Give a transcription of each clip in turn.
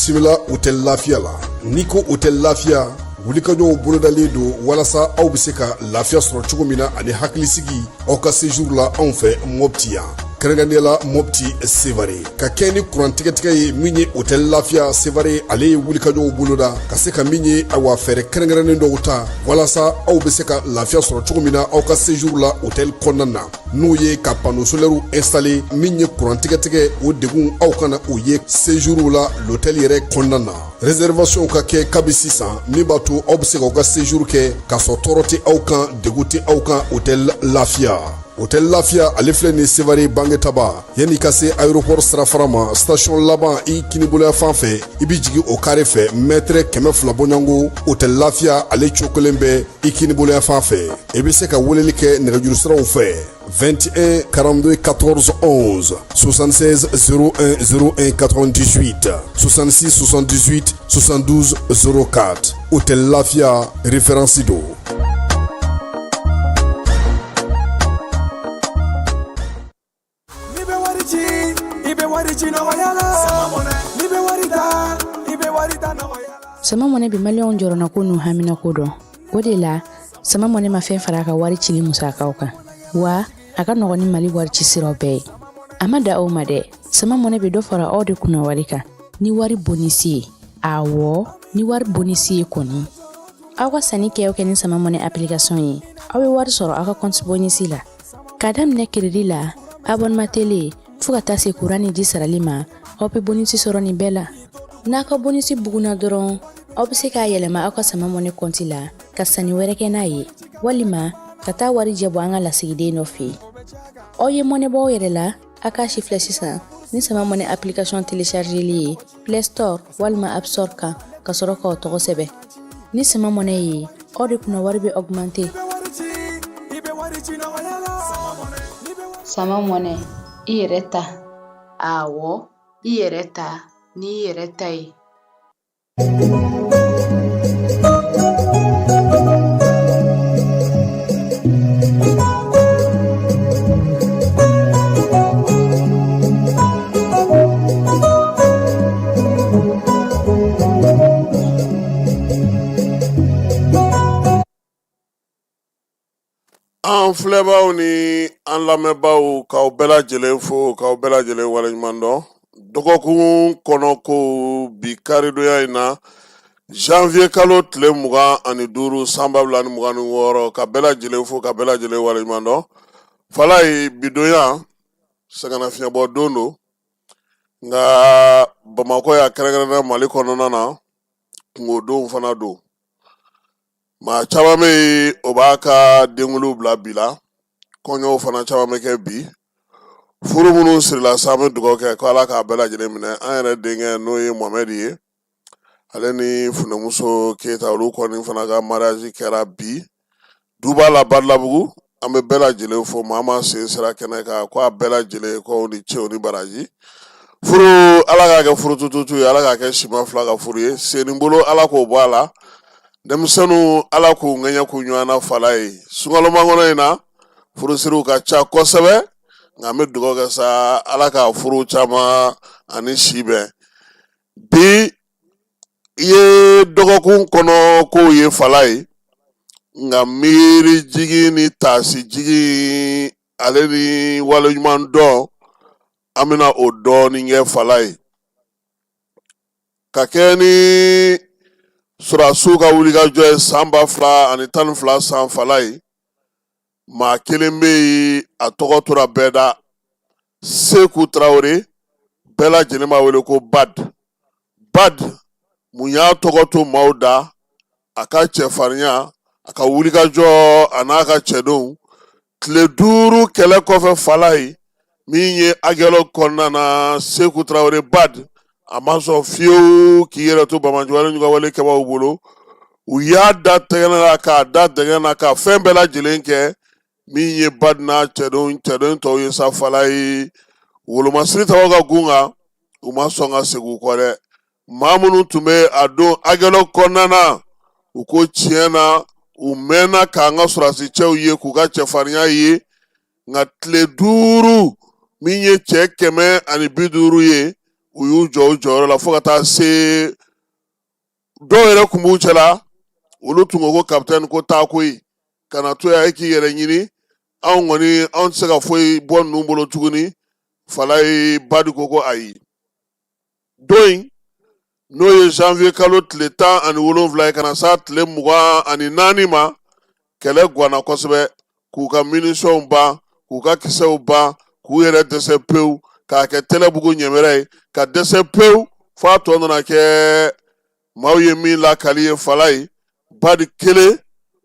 bisimila hôtel Lafia la n'i ko hôtel Lafia wulikajɔw bolodalen don walasa aw bɛ se ka lafiya sɔrɔ cogo min na ani hakilisigi aw ka séjour la anw fɛ Mopti yan kɛrɛnkɛrɛnnenya la Mopti Sevare ka kɛ ni kurantigɛtigɛ ye min ye hôtel Lafia Sevare ale ye wulikajɔw boloda ka se ka min ye awa fɛɛrɛ kɛrɛnkɛrɛnnen dɔw ta walasa aw bɛ se ka lafiya sɔrɔ cogo min na aw ka séjour la hôtel kɔnɔna na n'o ye ka panneau solaire installer min ye kurantigɛtigɛ o degun aw kana o ye séjour la l'hôtel yɛrɛ kɔnɔna na réservation ka kɛ kabi sisan min b'a to aw bɛ se k'aw ka séjour kɛ k'a sɔrɔ tɔɔrɔ tɛ aw kan degun tɛ aw kan hôtel Lafia. Hôtel Lafia ale filɛ ni Sevare Bangetaba yanni ka se aéroport sirafara ma station laban i kiniboloya fan fɛ i bi jigin o carré fɛ mètre 200 bɔɲango hôtel Lafia ale cokolen bɛ i kiniboloya fan fɛ i bɛ se ka weleli kɛ nɛgɛjuru siraw fɛ 21 42 14 11 76 01 01 98 66 78 72 04 hôtel Lafia référence do. Sama mɔnɛ bi maliyɛnw jɔrɔna ko n'u hamina ko dɔn o de la sama mɔnɛ ma fɛn fara a ka wari cili musakaw kan wa a ka nɔgɔn ni Mali wari ci siraw bɛɛ ye a ma da aw ma dɛ sama mɔnɛ bi dɔ fara aw de kunna wari kan ni wari bonisi ye awɔ ni wari bonisi ye kɔni aw ka sanni kɛ ni sama mɔnɛ application ye aw bɛ wari sɔrɔ aw ka compte bonisi la ka daminɛ crédit la abonnement télé fo ka taa se courant ni ji sarali ma aw bɛ bonisi sɔrɔ nin bɛɛ la n'a ka bonisi buguna dɔrɔn aw bɛ se k'a yɛlɛma aw ka sama mɔnɛ compte la ka sanni wɛrɛ kɛ n'a ye walima ka taa wari jɛ bɔ an ka lasigiden dɔ fɛ yen aw ye mɔnɛ bɔ aw yɛrɛ la a k'a si filɛ sisan ni sama mɔnɛ application téléchargeli ye Play Store walima App Store kan ka sɔrɔ k'aw tɔgɔ sɛbɛn ni sama mɔnɛ ye aw de kunna wari bɛ augmenter sama mɔnɛ i yɛrɛ ta awɔ i yɛrɛ ta ni yɛrɛ ta ye an filɛbaaw ni an lamɛnbaaw k'aw bɛɛ lajɛlen fo k'aw bɛɛ lajɛlen waleɲuman dɔn dɔgɔkun kɔnɔ ko bi karidonya in na janvier kalo tile 25 sanba 2026 ka bɛɛ lajɛlen fo ka bɛɛ lajɛlen waleɲuman dɔn fala ye bidonya sɛgɛnnafiɲɛbɔ don do nka Bamakɔ y'a kɛrɛnkɛrɛnnen Mali kɔnɔna na kungodon fana don maa caman bɛ yen o b'a ka denkuliw bila bi la kɔɲɔw fana caman bɛ kɛ bi furu minnu sirila sa an bɛ dugawu kɛ ko Ala k'a bɛɛ lajɛlen minɛ an yɛrɛ denkɛ n'o ye Mohamed ye ale ni funɛmuso Keyita olu kɔni fana ka mariage kɛra bi duba la Badilabugu an bɛ bɛɛ lajɛlen fo maa ma sen sira kɛnɛ kan ko a bɛɛ lajɛlen ko ni cɛw ni baraji furu Ala k'a kɛ furu tututu ye Ala k'a kɛ siman fila ka furu ye seni bolo Ala k'o bɔ a la denmisɛnninw Ala k'u ŋɛɲɛ k'u ɲɔgɔn na fala ye sunkaloman kɔnɔ in na furusiriw ka ca kosɛbɛ nka an bɛ dugawu kɛ sa Ala ka furu caman ani si bɛn bi i ye dɔgɔkun kɔnɔ kow ye fala ye nka miiri jigi ni taasi jigi ale ni waleɲuman dɔn an bɛna o dɔɔni kɛ fala ye ka kɛ ni Surasiw ka wulikajɔ ye san 2012 san fala ye maa kelen bɛ yen a tɔgɔ tora bɛɛ da Seku Tarawele bɛɛ lajɛlen b'a wele ko Bad mun y'a tɔgɔ to maaw da a ka cɛfarinya a ka wulikajɔ a n'a ka cɛdenw tile 5 kɛlɛ kɔfɛ fala ye min ye Agɛlɔ kɔnɔna na Seku Tarawele Bad a ma sɔn fiyewu k'i yɛrɛ to Bamajuwale ɲuka wale kɛbaaw bolo u y'a da tɛgɛnɛ la k'a da dɛngɛ na ka fɛn bɛɛ lajɛlen kɛ min ye Bad n'a cɛdenw tɔw ye sa fala ye wolomasiri tabaw ka gun kan u ma sɔn ka segin u kɔ dɛ maa minnu tun bɛ a don Agɛlɔ kɔnɔna na u ko tiɲɛ na u mɛnna k'an ka surasi cɛw ye k'u ka cɛfarinya ye nka tile 5 min ye cɛ 150 ye u y'u jɔ u jɔyɔrɔ la fo ka taa se dɔw yɛrɛ kun b'u cɛla olu tun ko kapitɛni ko taa koyi ka na to yan e k'i yɛrɛ ɲini anw kɔni anw tɛ se ka foyi bɔ ninnu bolo tuguni. Fala ye Badi ko ko ayi. Don in n'o ye janvier kalo tile 17 ye ka na s'a tile 24 ma kɛlɛ ganna kosɛbɛ k'u ka munitions ban k'u ka kisɛw ban k'u yɛrɛ dɛsɛ pewu k'a kɛ Tɛlɛbugu ɲɛmɛrɛ ye ka dɛsɛ pewu fo a tɔ nana kɛ maaw ye min lakali ye Fala ye Badi kelen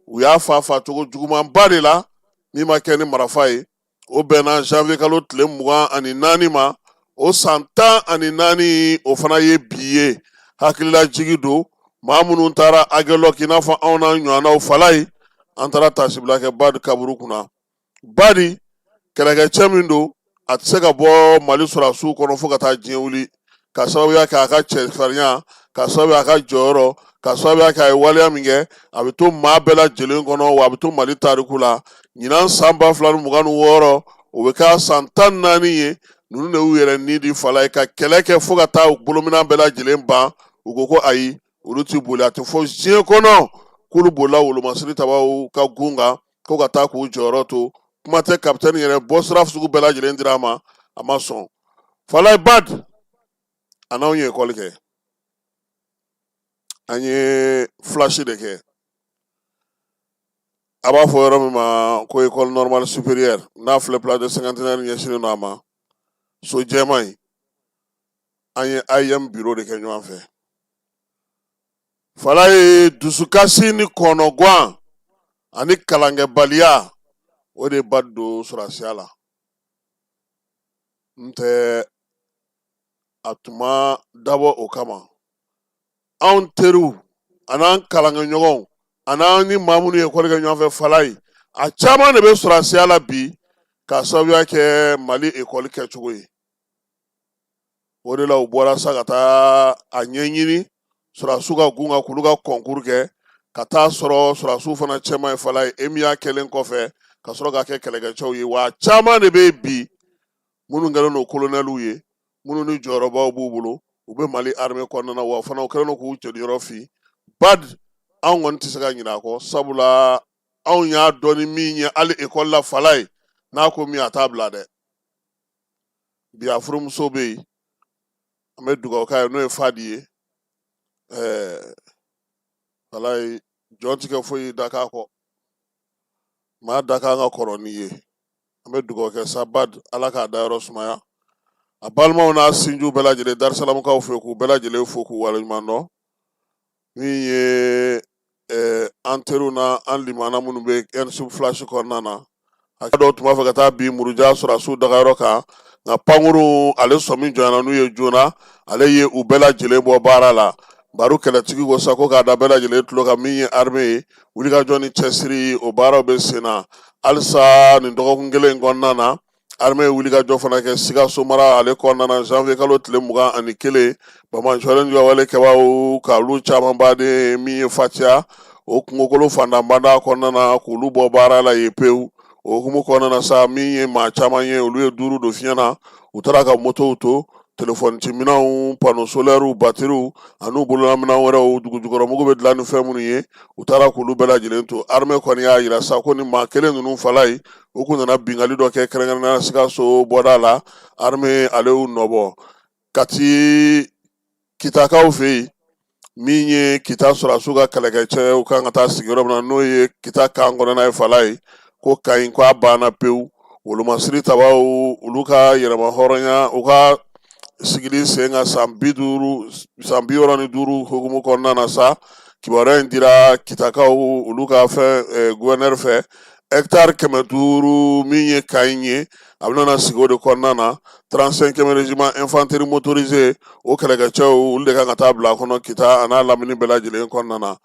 u y'a fa cogo jugumanba de la min ma kɛ ni marifa ye. O bɛnna janvier kalo tile 24 ma o san 14 o fana ye bi ye hakilila jigi don maa minnu taara Agɛlɔk i n'a fɔ anw n'a ɲɔgɔnnaw Fala ye an taara tasibila kɛ Badi kaburu kunna. Badi kɛlɛkɛcɛ min don a tɛ se ka bɔ Mali sɔrɔdasiw kɔnɔ fo ka taa diɲɛ wuli ka sababuya kɛ a ka cɛfarinya ka sababuya a ka jɔyɔrɔ ka sababuya kɛ a ye waleya min kɛ a bɛ to maa bɛɛ lajɛlen kɔnɔ wa a bɛ to Mali tariku la. Ɲinan san 2026 o bɛ kɛ san 14 ye ninnu de y'u yɛrɛ ni di Fala ye ka kɛlɛ kɛ fo ka taa bolominɛ bɛɛ lajɛlen ban u ko ko ayi olu tɛ boli a tɛ fɔ diɲɛ kɔnɔ k'olu bolila wolomasiri tabaw ka gun kan ko ka taa k'u jɔyɔrɔ to kuma tɛ kapitɛni yɛrɛ bɔ sira sugu bɛɛ lajɛlen dira a ma sɔn. Fala ye Badi a n'anw ye ekɔli kɛ an ye flash de kɛ a b'a fɔ yɔrɔ min ma ko école normale supérieure n'a filɛ place de cinquantenaire ɲɛsinnen don a ma so jɛman in an ye IM bureau de kɛ ɲɔgɔn fɛ. Fala ye dusukasi ni kɔnɔguwan ani kalankɛbaliya o de Badi don sɔrɔdasiya la n tɛ a tun ma dabɔ o kama. Anw teriw an'an kalankɛɲɔgɔnw an'an ni maa minnu ye ekɔli kɛ ɲɔgɔn fɛ Fala ye a caman de bɛ sɔrɔdasiya la bi ka sababuya kɛ Mali ekɔli kɛcogo ye. O de la u bɔra sa ka taa a ɲɛɲini sɔrɔdasiw ka gun ka k'olu ka concours kɛ ka taa sɔrɔ sɔrɔdasiw fana cɛman ye Fala ye EMIA kɛlen kɔfɛ ka sɔrɔ ka kɛ kɛlɛkɛcɛw ye wa caman de bɛ bi minnu kɛlen don colonels ye minnu ni jɔyɔrɔbaw b'u bolo u bɛ Mali armée kɔnɔna na wa fana u kɛlen don k'u jɔyɔrɔ fi. Badi anw kɔni tɛ se ka ɲinɛ a kɔ sabula anw y'a dɔn ni min ye hali ekɔli la Fala ye n'a ko min a t'a bila dɛ. Bi a furumuso bɛ yen an bɛ dugawu k'a ye n'o ye Fadi ye Fala ye jɔn tigɛ foyi da k'a kɔ maa da k'an ka kɔrɔ n'i ye an bɛ dugawu kɛ sa Badi ala k'a da yɔrɔ sumaya a balimaw n'a sinjiw bɛɛ lajɛlen Darisalamukaw fɛ k'u bɛɛ lajɛlen fo k'u waleɲuman dɔn min ye an teriw n'an limana minnu bɛ NSUP flash kɔnɔna na a dɔw tun b'a fɛ ka taa bin Muruja sɔrɔdasiw dagayɔrɔ kan nka Pankuru ale sɔmi jɔnyana n'u ye joona ale ye u bɛɛ lajɛlen bɔ baara la. Baro kɛlɛtigi ko sa ko k'a da bɛɛ lajɛlen tulo kan min ye armée ye wulikajɔ ni cɛsiri o baaraw bɛ sen na halisa nin dɔgɔkun kelen kɔnɔna na armée ye wulikajɔ fana kɛ Sikaso mara ale kɔnɔna na janvier kalo tile 21 Bamaɲɔlen ka wale kɛbaaw k'olu caman baden min ye Fatiya o kungokolo fandanbanda kɔnɔna na k'olu bɔ baara la yen pewu o hukumu kɔnɔna na sa min ye maa caman ye olu ye 5 don fiɲɛ na u taara ka motow to telefɔni ciminɛnw pano solaires batteries an'u bololaminɛn wɛrɛw dugujukɔrɔmugu bɛ dilan ni fɛn minnu ye u taara k'olu bɛɛ lajɛlen to armée kɔni y'a jira sa ko ni maa kelen ninnu Fala ye u kun nana bingali dɔ kɛ kɛrɛnkɛrɛnnenya Sikaso bɔda la armée ale y'u nɔbɔ Kati Kitakaw fɛ yen min ye Kita sɔrɔdasiw ka kɛlɛkɛcɛw kan ka taa sigi yɔrɔ min na n'o ye Kita kan kɔnɔna ye Fala ye ko Kayi ko a banna pewu wolomasiri tabaw olu ka yɛrɛma hɔrɔnya u ka sigili sen ka san 65 hukumu kɔnɔna na sa kibaruya in dira Kitakaw olu ka fɛn gouverneur fɛ hectare 500 min ye Kayi ye a bɛna sigi o de kɔnɔna na 35e régiment infanterie motorisée o kɛlɛkɛcɛw olu de kan ka taa bila a kɔnɔ Kita a n'a lamini bɛɛ lajɛlen kɔnɔna na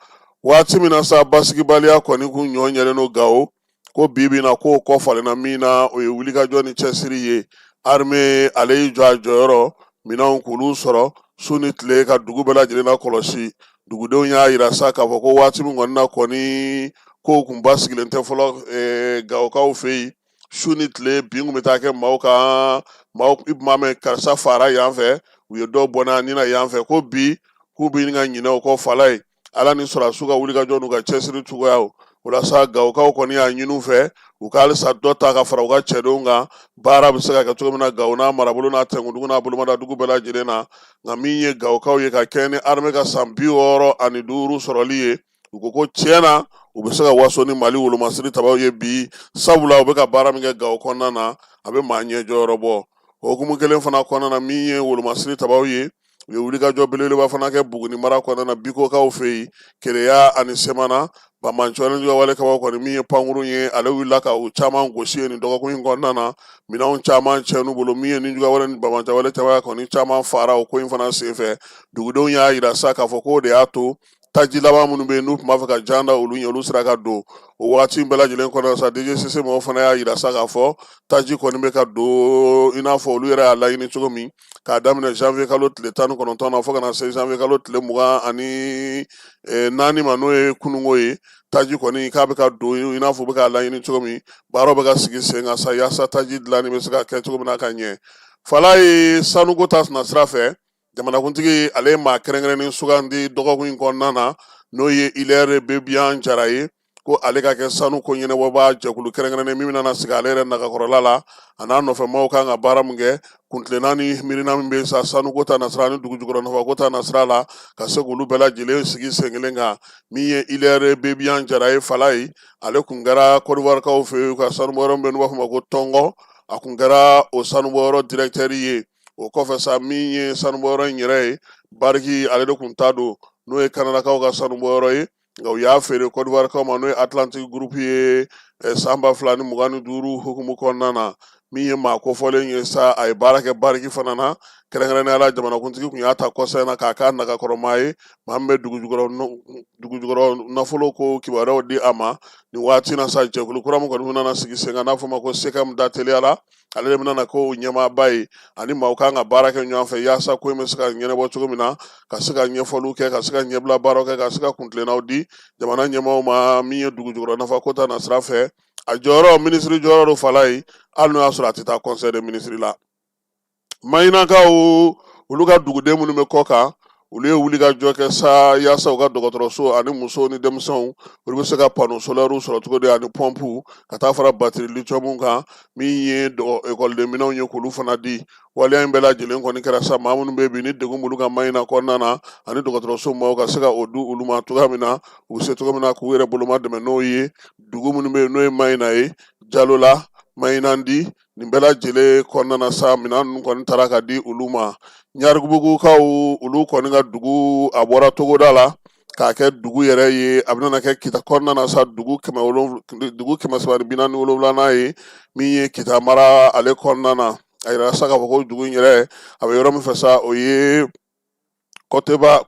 waati min na sa basigibaliya kɔni kun ɲɔ ɲɛlen don Gawo ko bi bi na k'o kɔfalenna min na o ye wulikajɔ ni cɛsiri ye armée ale y'i jɔ a jɔyɔrɔ minɛnw k'olu sɔrɔ su ni tile ka dugu bɛɛ lajɛlen lakɔlɔsi dugudenw y'a yira sa k'a fɔ ko waati min kɔni na kɔni kow kun basigilen tɛ fɔlɔ Gawokaw fɛ yen su ni tile bin kun bɛ taa kɛ maaw kan maaw i tun b'a mɛn karisa fara yan fɛ u ye dɔ bɔnna ni na yan fɛ ko bi k'u bɛ ka ɲinɛ o kɔ fala ye ala ni sɔrɔsiw ka wulikajɔ n'u ka cɛsiri cogoya walasa Gawukaw kɔni y'a ɲini u fɛ u ka halisa dɔ ta ka fara u ka cɛdenw kan baara bɛ se ka kɛ cogo min na Gawo n'a marabolo n'a tɛnkundugu n'a bolomadadugu bɛɛ lajɛlen na nka min ye Gawukaw ye ka kɛ ni armée ka san 65 sɔrɔli ye u ko tiɲɛna u bɛ se ka waso ni Mali wolomasiri tabaw ye bi sabula u bɛ ka baara min kɛ Gawo kɔnɔna na a bɛ maa ɲɛ jɔyɔrɔ bɔ o hukumu kelen fana kɔnɔna na min ye wolomasiri tabaw ye u ye wulikajɔ belebeleba fana kɛ Buguni mara kɔnɔna na Bikokaw fɛ yen Keleya ani Semana Bamancɔni wale kabaw kɔni min ye pankuru ye ale wulila ka u caman gosi nin dɔgɔkun in kɔnɔna na minɛnw caman cɛn'u bolo min ye Ninjuga wale ni Bamancɛ wale tabaya kɔni caman fara o ko in fana senfɛ dugudenw y'a yira sa k'a fɔ ko de y'a to taji laban minnu bɛ yen n'u tun b'a fɛ ka jan da olu ɲɛ olu sera ka don o waati bɛɛ lajɛlen kɔnɔ sa DJ Sise mɔgɔw fana y'a yira sa k'a fɔ taji kɔni bɛ ka don i n'a fɔ olu yɛrɛ y'a laɲini cogo min k'a daminɛ janvier kalo tile 19 na fo ka na se janvier kalo tile 24 ma n'o ye kunungo ye taji kɔni k'a bɛ ka don i n'a fɔ u bɛ k'a laɲini cogo min baaraw bɛ ka sigi sen kan sa yaasa taji dilanni bɛ se ka kɛ cogo min na ka ɲɛ fala ye sanuko ta sira fɛ jamanakuntigi ale ye maa kɛrɛnkɛrɛnnen sugandi dɔgɔkun in kɔnɔna na n'o ye Hilaire Bebian Jara ye ko ale ka kɛ sanu ko ɲɛnabɔbaa jɛkulu kɛrɛnkɛrɛnnen min bɛna sigi ale yɛrɛ nagakɔrɔla la a n'a nɔfɛmaaw kan ka baara min kɛ kuntilenna ni miirina min bɛ sa sanuko ta nasira ni dugujukɔrɔ nafako ta nasira la ka se k'olu bɛɛ lajɛlen sigi sen kelen kan min ye Hilaire Bebian Jara ye fala ye ale kun kɛra Côte d'Ivoire kaw fɛ yen ka sanubɔyɔrɔ min bɛ n'u b'a fɔ ma ko Tɔngɔ a kun kɛra o sanubɔyɔrɔ directeur ye o kɔfɛ sa min ye sanubɔyɔrɔ in yɛrɛ ye Bariki ale de kun ta don n'o ye Kanadakaw ka sanubɔyɔrɔ ye nka u y'a feere Côte d'Ivoire kaw ma n'o ye Atlantic Group ye san 2025 hukumu kɔnɔna na min ye maa kofɔlen ye sa a ye baara kɛ Bariki fana na kɛrɛnkɛrɛnnenya la jamanakuntigi kun y'a ta kɔsɛbɛ na k'a k'a nagakɔrɔmaa ye maa min bɛ dugujukɔrɔ nafolo ko kibaruyaw di a ma nin waati na sa jɛkulu kura min kɔni bɛna sigi sen kan n'a fɔ ma ko SECAM da teliya la ale de bɛna ko ɲɛmaaba ye ani maaw kan ka baara kɛ ɲɔgɔn fɛ yaasa ko in bɛ se ka ɲɛnabɔ cogo min na ka se ka ɲɛfɔliw kɛ ka se ka ɲɛbila baaraw kɛ ka se ka kuntilennaw di jamana ɲɛmaaw ma min ye dugujukɔrɔ nafako ta nasira fɛ a jɔyɔrɔ minisiri jɔyɔrɔ do fala ye hali n'o y'a sɔrɔ a tɛ taa conseil de ministre la Mayinakaw olu ka duguden minnu bɛ kɔ kan olu ye wulikajɔ kɛ sa yaasa u ka dɔgɔtɔrɔso ani musow ni denmisɛnw olu bɛ se ka panneau solaire sɔrɔ cogo di ani pɔmpu ka taa fara batterie lithium kan min ye ekɔliden minɛnw ye k'olu fana di waleya in bɛɛ lajɛlen kɔni kɛra sa maa minnu bɛ bi ni degun b'olu ka Mayina kɔnɔna na ani dɔgɔtɔrɔso maaw ka se ka o di olu ma cogoya min na u bɛ se cogo min na k'u yɛrɛ boloma dɛmɛ n'o ye dugu minnu bɛ yen n'o ye Mayina ye Jalola Mayinandi nin bɛɛ lajɛlen kɔnɔna na sa minɛn ninnu kɔni taara ka di olu ma Ɲarigubugukaw olu kɔni ka dugu a bɔra Togoda la k'a kɛ dugu yɛrɛ ye a bɛna kɛ Kita kɔnɔna na sa dugu 347 ye min ye Kita mara ale kɔnɔna na a yira sa k'a fɔ ko dugu in yɛrɛ a bɛ yɔrɔ min fɛ sa o ye Kofeba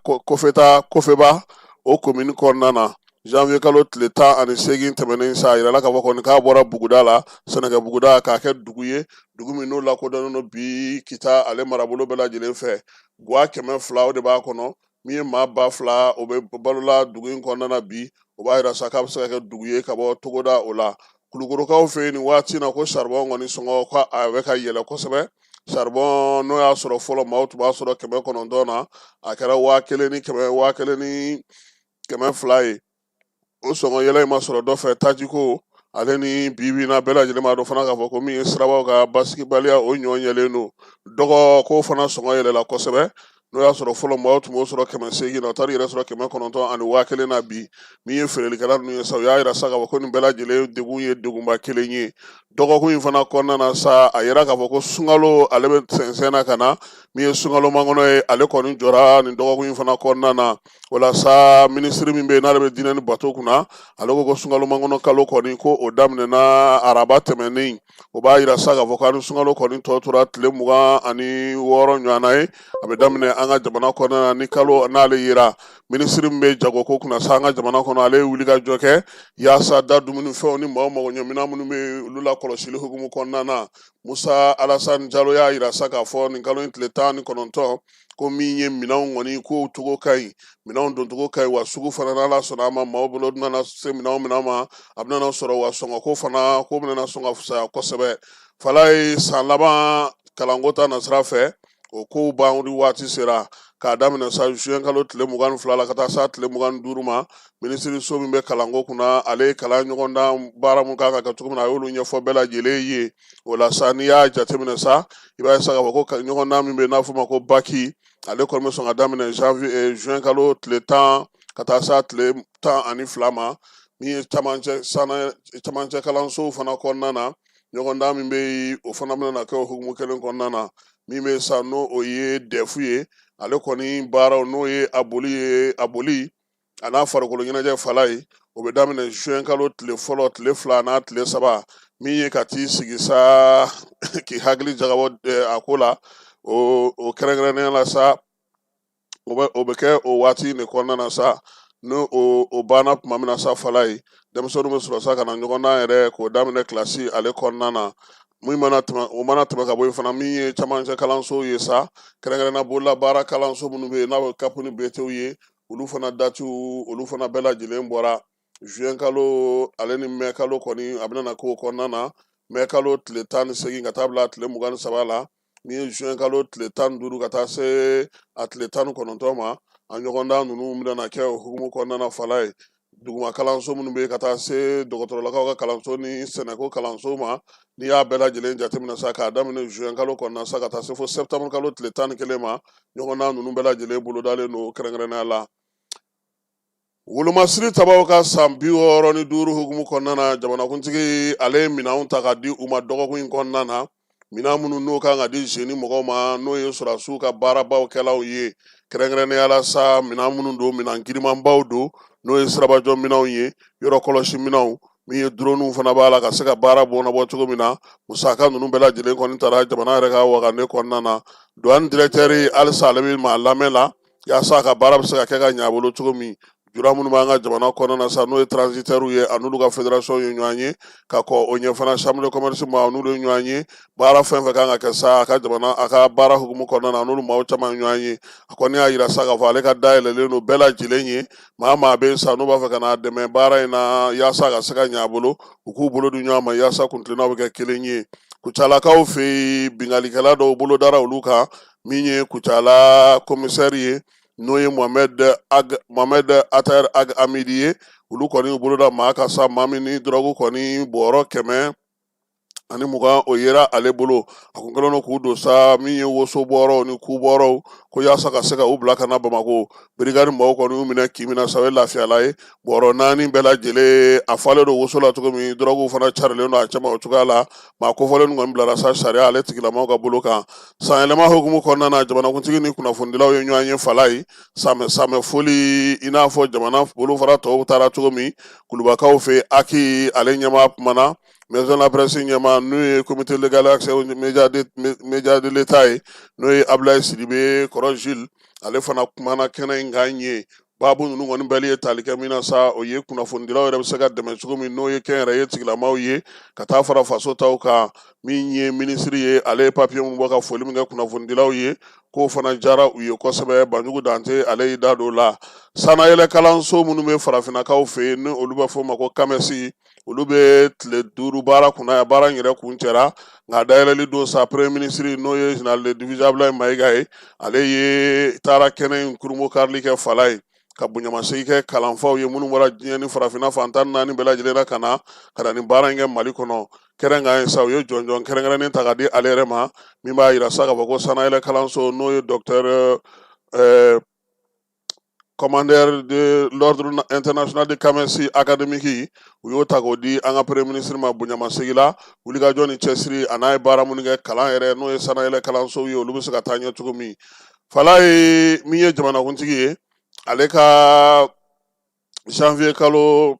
o commune kɔnɔna na janvier kalo tile 18 tɛmɛnen sa a yirala k'a fɔ kɔni k'a bɔra Buguda la Sɛnɛkɛ Buguda k'a kɛ dugu ye dugu min n'o lakodɔnnen don bi Kita ale marabolo bɛɛ lajɛlen fɛ Gwa 200 o de b'a kɔnɔ min ye maa 2000 o bɛ balola dugu in kɔnɔna na bi o b'a yira sa k'a bɛ se ka kɛ dugu ye ka bɔ Togoda o la Kulukorokaw fɛ yen nin waati na ko charbon kɔni sɔngɔ ko a bɛ ka yɛlɛ kosɛbɛ charbon n'o y'a sɔrɔ fɔlɔ maaw tun b'a sɔrɔ 900 na a kɛra 1200 ye o sɔngɔ yɛlɛ in ma sɔrɔ dɔ fɛ tajiko ale ni bibi na bɛɛ lajɛlen b'a dɔn fana k'a fɔ ko min ye sirabaw ka basigibaliya o ɲɔgɔn yɛlɛlen don dɔgɔ ko fana sɔngɔ yɛlɛla kosɛbɛ n'o y'a sɔrɔ fɔlɔ maaw tun b'o sɔrɔ 800 na o taara yɛrɛ sɔrɔ 900 ani 1000 na bi min ye feerelikɛla ninnu ye sa u y'a yira sa k'a fɔ ko nin bɛɛ lajɛlen degun ye degunba kelen ye dɔgɔkun in fana kɔnɔna na sa a yira k'a fɔ ko sunkalo ale bɛ sɛnsɛn na ka na min ye sunkalo mangɔnɔ ye ale kɔni jɔra nin dɔgɔkun in fana kɔnɔna na walasa minisiri min bɛ yen n'ale bɛ diinɛ ni bato kunna ale ko sunkalo mangɔnɔ kalo kɔni ko o daminɛna araba tɛmɛnen o b'a yira sa k'a fɔ ko ani sunkalo kɔni tɔ tora tile 26 ɲɔgɔnna ye a bɛ daminɛ an ka jamana kɔnɔna na ni kalo n'ale yera minisiri min bɛ jagoko kunna sa an ka jamana kɔnɔ ale ye wulikajɔ kɛ yaasa da dumunifɛnw ni maaw magoɲɛminɛn minnu bɛ olu la kɔlɔsili hukumu kɔnɔna na Musa Alassane Jalo y'a yira sa k'a fɔ nin kalo in tile 19 ko min ye minɛnw kɔni ko cogo ka ɲi minɛnw doncogo ka ɲi wa sugu fana n'ala sɔnna a ma maaw bolo bɛna se minɛnw ma a bɛna sɔrɔ wa sɔngɔko fana ko bɛna sɔn ka fisaya kosɛbɛ fala ye san laban kalanko ta nasira fɛ o kow banri waati sera k'a daminɛ sa juin kalo tile 22 la ka taa sa tile 25 ma minisiriso min bɛ kalanko kunna ale ye kalan ɲɔgɔndan baara mun kan ka kɛ cogo min na a y'olu ɲɛfɔ bɛɛ lajɛlen ye o la sa n'i y'a jateminɛ sa i b'a ye sa k'a fɔ ko ɲɔgɔndan min bɛ n'a fɔ ma ko baki ale kɔni bɛ sɔn ka daminɛ juin kalo tile 10 ka taa sa tile 12 ma min ye camancɛ kalansow fana kɔnɔna na ɲɔgɔndan min bɛ o fana bɛna kɛ o hukumu kelen kɔnɔna na min bɛ sa n'o o ye dɛfu ye ale kɔni baaraw n'o ye a boli a n'a farikolo ɲɛnajɛ fala ye o bɛ daminɛ juin kalo tile fɔlɔ tile 2 n'a tile 3 min ye ka t'i sigi sa k'i hakili jagabɔ a ko la o kɛrɛnkɛrɛnnenya la sa o bɛ kɛ o waati de kɔnɔna na sa n'o o banna tuma min na sa fala ye denmisɛnninw bɛ sɔrɔ sa ka na ɲɔgɔndan yɛrɛ k'o daminɛ kilasi ale kɔnɔna na o mana tɛmɛ ka bɔ yen fana min ye camancɛ kalanso ye sa kɛrɛnkɛrɛnna bolola baara kalanso minnu bɛ yen n'a bɛ kapu ni betew ye olu fana datiw olu fana bɛɛ lajɛlen bɔra juin kalo ale ni mai kalo kɔni a bɛna k'o kɔnɔna na mai kalo tile 18 ka taa bila tile 23 la min ye juin kalo tile 15 ka taa se a tile 19 ma a ɲɔgɔndan ninnu bɛna kɛ o hukumu kɔnɔna na fala ye duguma kalanso minnu bɛ yen ka taa se dɔgɔtɔrɔlakaw ka kalanso ni sɛnɛko kalanso ma n'i y'a bɛɛ lajɛlen jateminɛ sa k'a daminɛ juin kalo kɔnɔna sa ka taa se fo septembre kalo tile 11 ma ɲɔgɔndan ninnu bɛɛ lajɛlen bolodalen don kɛrɛnkɛrɛnnenya la wolomasiri tabaw ka san 65 hukumu kɔnɔna na jamanakuntigi ale ye minɛnw ta ka di u ma dɔgɔkun in kɔnɔna na minɛn minnu n'o kan ka di jeni mɔgɔw ma n'o ye sɔrɔdasiw ka baarabaw kɛlaw ye kɛrɛnkɛrɛnnenya la sa minɛn minnu don minɛn girimanbaw don n'o ye sirabajɔ minɛnw ye yɔrɔ kɔlɔsi minɛnw min ye droniw fana b'a la ka se ka baara bɔnabɔ cogo min na musaka ninnu bɛɛ lajɛlen kɔni taara jamana yɛrɛ ka wagane kɔnɔna na douane directeur halisa ale bɛ maa lamɛn la yaasa a ka baara bɛ se ka kɛ ka ɲɛ a bolo cogo min jura minnu b'an ka jamana kɔnɔna na sa n'o ye transitaires ye a n'olu ka fédération ye ɲɔgɔn ye ka kɔ o ɲɛ fana chambre de commerce ma n'olu ye ɲɔgɔn ye baara fɛn fɛn kan ka kɛ sa a ka baara hukumu kɔnɔna na n'olu maaw caman ye ɲɔgɔn ye a kɔni y'a yira sa k'a fɔ ale ka dayɛlɛlen don bɛɛ lajɛlen ye maa bɛ yen sa n'u b'a fɛ ka na dɛmɛ baara in na yaasa a ka se ka ɲɛ a bolo u k'u bolo di ɲɔgɔn ma yaasa kuntilennaw bɛ kɛ kelen ye kucalakaw fɛ yen bingalikɛla dɔw bolo dara olu kan min ye kucala commissaire ye n'o ye Mohamed Atar Ag Amidi ye olu kɔni boloda maa ka sa maa min ni dɔrɔgu kɔni bɔrɔ 120 o yera ale bolo a kun kɛlen don k'u don sa min ye woso bɔrɔw ni ku bɔrɔw ko yaasa ka se ka u bila ka na Bamako brigade mɔgɔw kɔni y'u minɛ k'i minɛ sa o ye lafiyala ye bɔrɔ 4 bɛɛ lajɛlen a falen don woso la cogo min dɔrɔguw fana carilen don a cɛma o cogoya la maa kofɔlen kɔni bilara sa sariya ale tigilamaw ka bolo kan sanyɛlɛma hukumu kɔnɔna na jamanakuntigi ni kunnafonidilaw ye ɲɔgɔn ye fala ye samɛ foli i n'a fɔ jamana bolofara tɔw taara cogo min kulubakaw fɛ aki ale ɲɛma kumana maison la presse ɲɛma n'o ye comité légal accès aux médias de l'état ye n'o ye Ablaye Sidibe kɔrɔ Jules ale fana kumana kɛnɛ in kan ye baabu ninnu kɔni bɛɛ ye tali kɛ min na sa o ye kunnafonidilaw yɛrɛ bɛ se ka dɛmɛ cogo min n'o ye kɛnyɛrɛye tigilamaw ye ka taa fara faso taw kan min ye minisiri ye ale ye papiye min bɔ ka foli min kɛ kunnafonidilaw ye k'o fana jara u ye kosɛbɛ Banjugu Dante ale y'i da don o la sanayɛlɛ kalanso minnu bɛ farafinnakaw fɛ yen ni olu bɛ fɔ o ma ko kamɛsi olu bɛ tile 5 baara kunna ya baara in yɛrɛ kun cɛra nka dayɛlɛli don sa premier ministre n'o ye général de division Abdoulaye Mayiga ye ale ye taara kɛnɛ in kurumo karili kɛ fala ye ka bonyamasegin kɛ kalanfaw ye minnu bɔra diɲɛ ni farafinna fan 14 bɛɛ lajɛlen na ka na nin baara in kɛ Mali kɔnɔ kɛrɛnkɛrɛnnen sa u ye jɔnjɔn kɛrɛnkɛrɛnnen ta ka di ale yɛrɛ ma min b'a yira sa k'a fɔ ko sanayɛlɛ kalanso n'o ye docteur commandeur de l'ordre international de commerce académique u y'o ta k'o di an ka premier ministre ma bonyamasegin la wulikajɔ ni cɛsiri a n'a ye baara minnu kɛ kalan yɛrɛ n'o ye sanayɛlɛ kalansow ye olu bɛ se ka taa ɲɛ cogo min fala ye min ye jamanakuntigi ye ale ka janvier kalo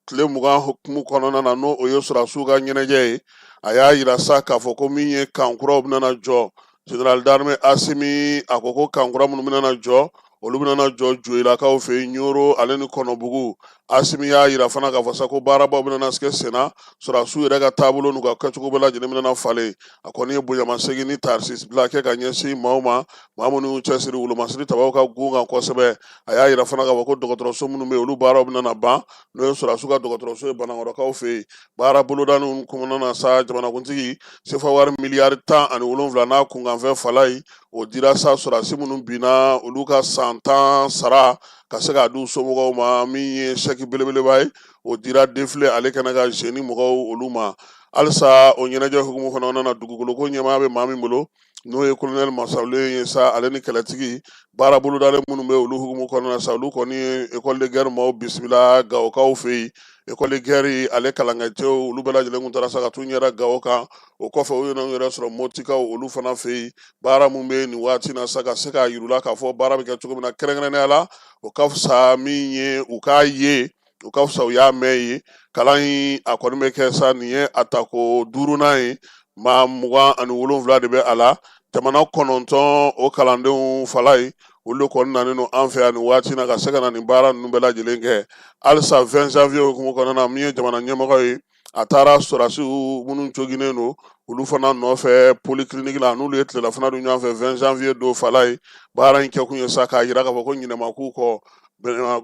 tile 20 hukumu kɔnɔna na n'o o ye sɔrɔdasiw ka ɲɛnajɛ ye a y'a yira sa k'a fɔ ko min ye kan kuraw bɛna jɔ général d'armée Asimi a ko ko kan kura minnu bɛna jɔ olu bɛna jɔ Joyilakaw fɛ yen Ɲoro ale ni Kɔnɔbugu Asimi y'a yira fana k'a fɔ sa ko baarabaw bɛna kɛ senna sɔrɔdasiw yɛrɛ ka taabolo n'u ka kɛcogo bɛɛ lajɛlen bɛna falen a kɔni ye bonyamasegin ni tarisi bila kɛ ka ɲɛsin maaw ma maa minnu y'u cɛsiri wolomasiri tabaw ka gun kan kosɛbɛ a y'a yira fana k'a fɔ ko dɔgɔtɔrɔso minnu bɛ yen olu baaraw bɛna ban n'o ye sɔrɔdasiw ka dɔgɔtɔrɔso ye banakɔrɔkaw fɛ yen baara boloda kɔnɔna na sa jamanakuntigi sefa wari miliyari 17 n'a kunkanfɛn fala ye o dira sa sɔrɔdasi minnu binna olu ka san 10 sara ka se k'a di u somɔgɔw ma min ye sɛki belebeleba ye o dira defile ale kɛnɛ ka zeni mɔgɔw olu ma halisa o ɲɛnajɛ hukumu kɔnɔna na dugukoloko ɲɛmaa bɛ maa min bolo n'o ye kolonɛli masawule ye sa ale ni kɛlɛtigi baara bolodalen minnu bɛ olu hukumu kɔnɔna na sa olu kɔni ye ekɔli de gɛri maaw bisimila gawokaw fɛ yen ekɔli de gɛri ale kalankɛcɛw olu bɛɛ lajɛlen kun taara sa ka t'u ɲɛda gawo kan o kɔfɛ u ye ɲɔgɔn yɛrɛ sɔrɔ motikaw olu fana fɛ yen baara mun bɛ nin waati na sa ka se k'a yir'u la k'a fɔ baara bɛ kɛ cogo min na kɛrɛnkɛrɛnnenya la o ka fisa min ye u k'a ye u ka fisa u y'a mɛn ye kalan in a kɔni bɛ kɛ sa nin ye a tako 5nan ye maa 27 de bɛ a la jamana 9 o kalandenw fala ye olu kɔni nanen don an fɛ yan nin waati na ka se ka na nin baara ninnu bɛɛ lajɛlen kɛ halisa 20 janvier hukumu kɔnɔna na min ye jamana ɲɛmɔgɔ ye a taara sɔrɔdasiw minnu coginen don olu fana nɔfɛ polyclinique la n'olu ye tilelafana dun ɲɔgɔn fɛ 20 janvier don fala ye baara in kɛkun ye sa k'a yira k'a fɔ ko ɲinɛma k'u kɔ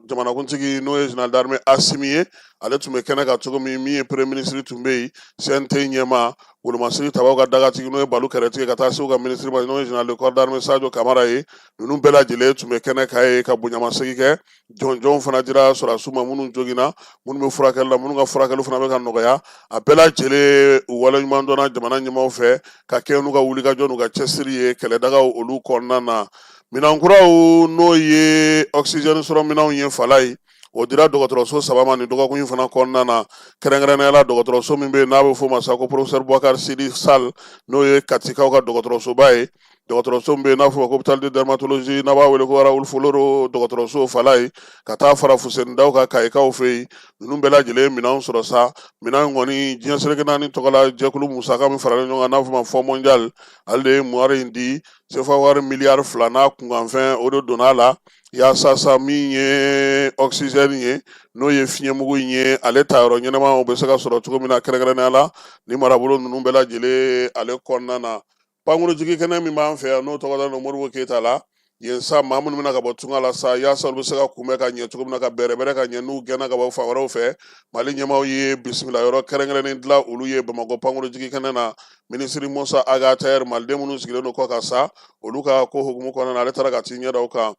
jamanakuntigi n'o ye général d'armée Asimi ye ale tun bɛ kɛnɛ kan cogo min ye premier ministre tun bɛ yen CNT ɲɛma wolomasiri tabaw ka dagatigi n'o ye Balu Kɛrɛtigi ka taa se u ka ministre ma n'o ye général de corps d'armée Sadio Kamara ye ninnu bɛɛ lajɛlen tun bɛ kɛnɛ kan ye ka bonyamasegin kɛ jɔnjɔnw fana dira sɔrɔdasiw ma minnu joginna minnu bɛ furakɛli la minnu ka furakɛli fana bɛ ka nɔgɔya a bɛɛ lajɛlen u waleɲuman dɔnna jamana ɲɛmaaw fɛ ka kɛ n'u ka wulikajɔ n'u ka cɛsiri ye kɛlɛdagaw olu kɔnɔna na minankuraw n'o ye oxygène sɔrɔ minanw ye fala ye o dira dɔgɔtɔrɔso 3 ma nin dɔgɔkun in fana kɔnɔna na kɛrɛnkɛrɛnnenya la dɔgɔtɔrɔso min bɛ yen n'a bɛ fɔ o ma sa ko professeur Boubacar Sidi Sall n'o ye katikaw ka dɔgɔtɔrɔsoba ye dɔgɔtɔrɔso min bɛ yen n'a fɔ ko hôpital de dermatologie n'a b'a wele ko Raoul Foloro dɔgɔtɔrɔso fala ye ka taa fara Fuseni Daw ka kayikaw fɛ yen ninnu bɛɛ lajɛlen minɛnw sɔrɔ sa minɛn kɔni diɲɛ seleke naani tɔgɔ la jɛkulu musaka min faralen ɲɔgɔn kan n'a fɔ ma fond mondial ale de ye wari in di sefa wari miliyari 2 n'a kunkanfɛn o de donna a la yaasa sa min ye oxygène ye n'o ye fiɲɛmugu in ye ale ta yɔrɔ ɲɛnama o bɛ se ka sɔrɔ cogo min na kɛrɛnkɛrɛnnenya la ni marabolo ninnu bɛɛ lajɛlen ale kɔnɔna na pankurunjigi kɛnɛ min b'an fɛ yan n'o tɔgɔ da Modibo Keyita la yen sa maa minnu bɛna ka bɔ tunga la sa yaasa olu bɛ se ka kunbɛn ka ɲɛ cogo min na ka bɛrɛbɛrɛ ka ɲɛ n'u gɛnna ka bɔ fan wɛrɛw fɛ mali ɲɛmaaw ye bisimila yɔrɔ kɛrɛnkɛrɛnnen dilan olu ye bamakɔ pankurunjigi kɛnɛ na minisiri Musa Agater maliden minnu sigilen don kɔ ka sa olu ka ko hukumu kɔnɔna na ale taara ka t'i ɲɛda o kan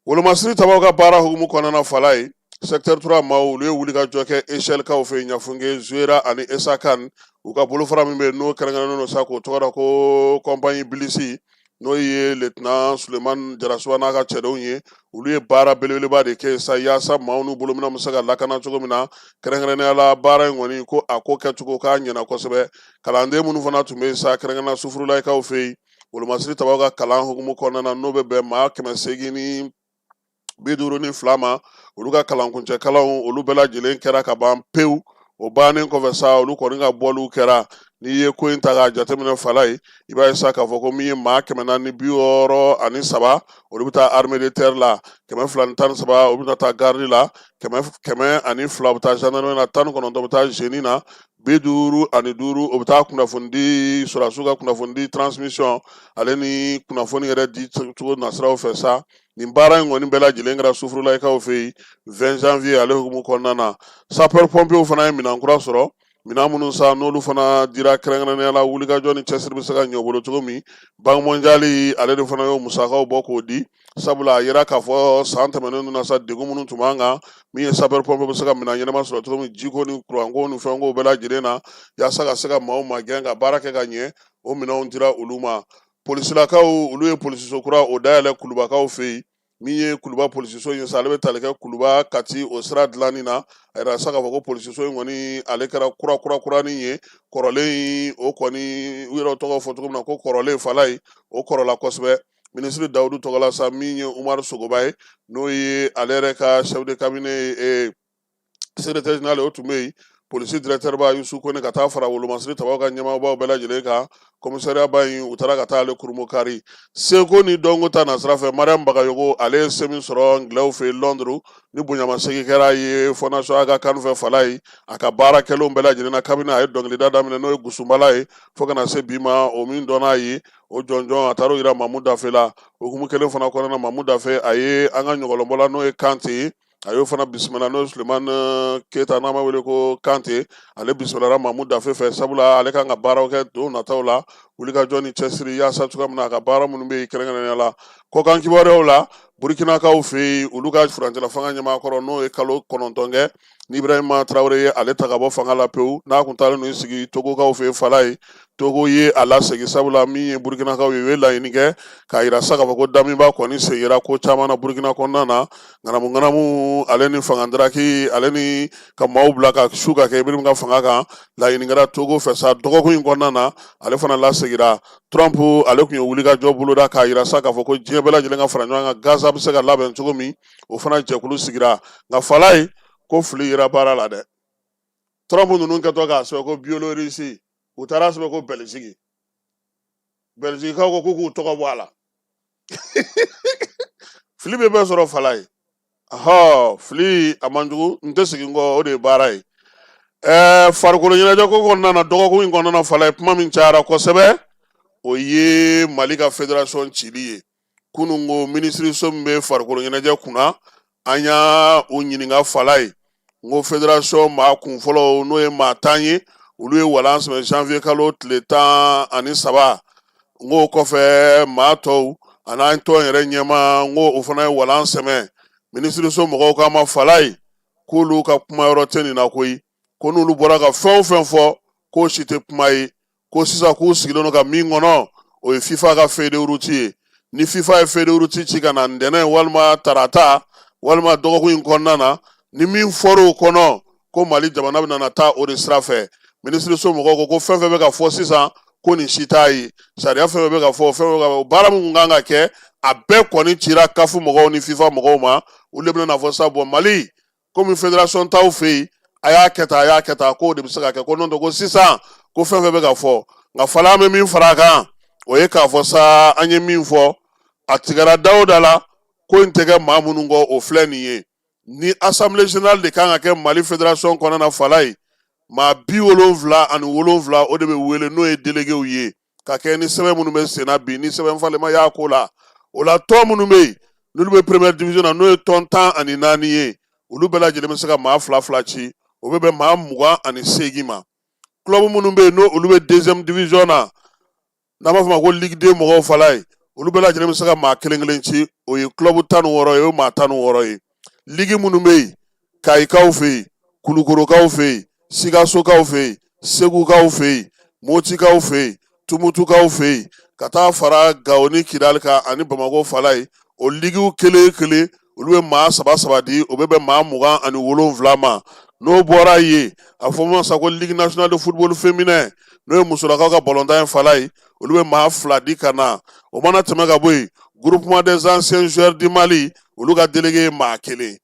wolomasiri tabaw ka baara hukumu kɔnɔna fala ye secteur 3 maaw olu ye wulikajɔ kɛ échelle kaw fɛ Ɲafunge Zuera ani Esakan u ka bolofara min bɛ yen n'o kɛrɛnkɛrɛnnen don sa k'o tɔgɔ da ko compagnie Bilisi n'o ye lieutenant Suleman Jarasuwa n'a ka cɛdenw ye olu ye baara belebeleba de kɛ sa yaasa maaw n'u bolomina bɛ se ka lakana cogo min na kɛrɛnkɛrɛnnenya la baara in kɔni ko a ko kɛcogo k'a ɲɛna kosɛbɛ kalanden minnu fana tun bɛ sa kɛrɛnkɛrɛnnenya sufurulaikaw fɛ yen wolomasiri tabaw ka kalan hukumu kɔnɔna na n'o bɛ bɛn maa 852 ma olu ka kalankuncɛ kalanw olu bɛɛ lajɛlen kɛra ka ban pewu o bannen kɔfɛ sa olu kɔni ka bɔliw kɛra n'i ye ko in ta k'a jateminɛ fala ye i b'a ye sa k'a fɔ ko min ye maa 463 olu bɛ taa armée de terre la 213 olu bɛ taa garde la 102 bɛ taa gendarmerie la 19 bɛ taa génie na 55 o bɛ taa kunnafoni sɔrɔdasiw ka kunnafoni transmission ale ni kunnafoni yɛrɛ di cogo nasiraw fɛ sa nin baara in kɔni bɛɛ lajɛlen kɛra sufurulaikaw fɛ yen 20 janvier ale hukumu kɔnɔna na sapeur pompier fana ye minɛn kura sɔrɔ minɛn minnu sa n'olu fana dira kɛrɛnkɛrɛnnenya la wulikajɔ ni cɛsiri bɛ se ka ɲɛ u bolo cogo min banque mondiale ale de fana y'o musakaw bɔ k'o di sabula a yira k'a fɔ san tɛmɛnen na sa degun minnu tun b'an kan min ye sapeur pompier bɛ se ka minɛn ɲɛnama sɔrɔ cogo min jiko ni kuranko ni fɛnko bɛɛ lajɛlen na yaasa ka se ka maaw magɛn ka baara kɛ ka ɲɛ o minɛnw dira olu ma polisilakaw olu ye polisiso kura o dayɛlɛ kulubakaw fɛ yen min ye kuluba polisiso in sa ale bɛ tali kɛ kuluba kati o sira dilanni na a yɛrɛ sa k'a fɔ ko polisiso in kɔni ale kɛra kuranin ye kɔrɔlen o kɔni u yɛrɛ tɔgɔ fɔ cogo min na ko kɔrɔlen fala ye o kɔrɔla kosɛbɛ minisiri Dawudu tɔgɔla sa min ye Umaru Sogoba ye n'o ye ale yɛrɛ ka chef de cabinet secrétaire général o tun bɛ yen polisi directeur ba Yusu Kone ka taa fara wolomasiri tabaw ka ɲɛmaabaw bɛɛ lajɛlen kan commissariat ba in u taara ka taa ale kurumokari seko ni dɔnko ta na sira fɛ Mariam Bagayogo ale ye se min sɔrɔ Ngilɛw fɛ Londres ni bonyamasegin kɛra ye Fondation Aga Kanu fɛ Fala ye a ka baarakɛlenw bɛɛ lajɛlen na kabini a ye dɔnkilida daminɛ n'o ye Gusunbala ye fo kana se bi ma o min dɔnna ye o jɔnjɔn a taara o yira Mamu Dafe la hukumu kelen fana kɔnɔna na Mamu Dafe a ye an ka ɲɔgɔlɔnbɔla n'o ye Kante ye a y'o fana bisimila n'o ye Sulemani Keyita n'an b'a wele ko Kante ale bisimilara Mamu Dafe fɛ sabula ale kan ka baaraw kɛ don nataw la wulikajɔ ni cɛsiri yaasa cogoya min na a ka baara minnu bɛ yen kɛrɛnkɛrɛnnenya la kɔkan kibaruyaw la Burkinakaw fɛ yen olu ka furancɛla fanga ɲɛmaakɔrɔ n'o ye kalo 9 kɛ ni Ibrahima Traore ye ale ta ka bɔ fanga la pewu n'a kun taalen n'o sigi Togokaw fɛ yen Fala ye Togo ye a lasegin sabula min ye Burkinakaw ye u ye laɲini kɛ k'a yira sa k'a fɔ ko Damiba kɔni seginna ko caman na Burkina kɔnɔna na ŋanamu ale ni fangadaraki ale ni ka maaw bila ka su ka kɛ Ibrahima ka fanga kan laɲini kɛra Togo fɛ sa dɔgɔkun in kɔnɔna na ale fana lasegira Trump ale tun ye wulikajɔ boloda k'a yira sa k'a fɔ ko diɲɛ bɛɛ lajɛlen ka fara ɲɔgɔn kan Gaza bɛ se ka labɛn cogo min o fana jɛkulu sigira nka Fala ye ko fili yera baara la dɛ Trump ninnu kɛtɔ k'a sɛbɛn ko Biélorussie u taara sɛbɛn ko Belgique kaw ko k'u tɔgɔ bɔ a la fili bɛ bɛɛ sɔrɔ Fala ye fili a man jugu n tɛ segin kɔ o de ye baara ye farikolo ɲɛnajɛ ko kɔnɔna na dɔgɔkun in kɔnɔna na Fala ye kuma min cayara kosɛbɛ o ye Mali ka fédération cili ye kunun ko minisiriso min bɛ farikolo ɲɛnajɛ kunna an y'a o ɲininka Fala ye n ko fédération maa kun fɔlɔ n'o ye maa 10 ye olu ye walan sɛbɛn janvier kalo tile 13 n ko kɔfɛ maa tɔw a n'an tɔn yɛrɛ ɲɛma n ko o fana ye walan sɛbɛn minisiriso mɔgɔw k'a ma Fala ye k'olu ka kuma yɔrɔ tɛ nin na koyi ko n'olu bɔra ka fɛn o fɛn fɔ k'o si tɛ kuma ye ko sisan k'u sigilen don ka min kɔnɔ o ye FIFA ka feuille de route ye ni FIFA ye feuille de route ci ka na ntɛnɛn walima tarata walima dɔgɔkun in kɔnɔna na ni min fɔra o kɔnɔ ko Mali jamana bɛ na taa o de sira fɛ minisiriso mɔgɔw ko fɛn fɛn bɛ ka fɔ sisan ko nin si t'a ye sariya fɛn fɛn bɛ ka fɔ fɛn fɛn bɛ ka fɔ baara min kan ka kɛ a bɛɛ kɔni cira CAF mɔgɔw ni FIFA mɔgɔw ma olu de bɛna fɔ sisan Mali komi fédération t'aw fɛ yen a y'a kɛ tan k'o de bɛ se ka kɛ ko n'o tɛ ko sisan ko fɛn fɛn bɛ ka fɔ nka Fala an bɛ min fara a kan o ye k'a fɔ sa an ye min fɔ a tigɛra da o da la ko in tɛ kɛ maa minnu kɔ o filɛ nin ye ni assemblée générale de kan ka kɛ Mali fédération kɔnɔna na Fala ye maa 77 o de bɛ wele n'o ye déléguéw ye ka kɛ ni sɛbɛn minnu bɛ senna bi ni sɛbɛn falema y'a ko la o la tɔn minnu bɛ yen n'olu bɛ première division na n'o ye tɔn 14 ye olu bɛɛ lajɛlen bɛ se ka maa 2 ci o bɛ bɛn maa 28 ma club minnu bɛ yen n'olu bɛ deuxième division na n'an b'a fɔ o ma ko ligue 2 mɔgɔw Fala ye olu bɛɛ lajɛlen bɛ se ka maa 1 ci o ye club 16 ye o ye maa 16 ye ligue minnu bɛ yen Kayikaw fɛ yen Kulukorokaw fɛ yen Sikasokaw fɛ yen Segukaw fɛ yen Motikaw fɛ yen Tumutukaw fɛ yen ka taa fara Gao ni Kidali kan ani Bamako Fala ye o ligiw kelen kelen olu bɛ maa 3 di o bɛ bɛn maa 27 ma n'o bɔra yen a fɔ ma sa ko Ligue nationale de football féminin n'o ye musolakaw ka ballontan ye Fala ye olu bɛ maa 2 di ka na o mana tɛmɛ ka bɔ yen groupement des anciens joueurs du Mali olu ka délégué ye maa 1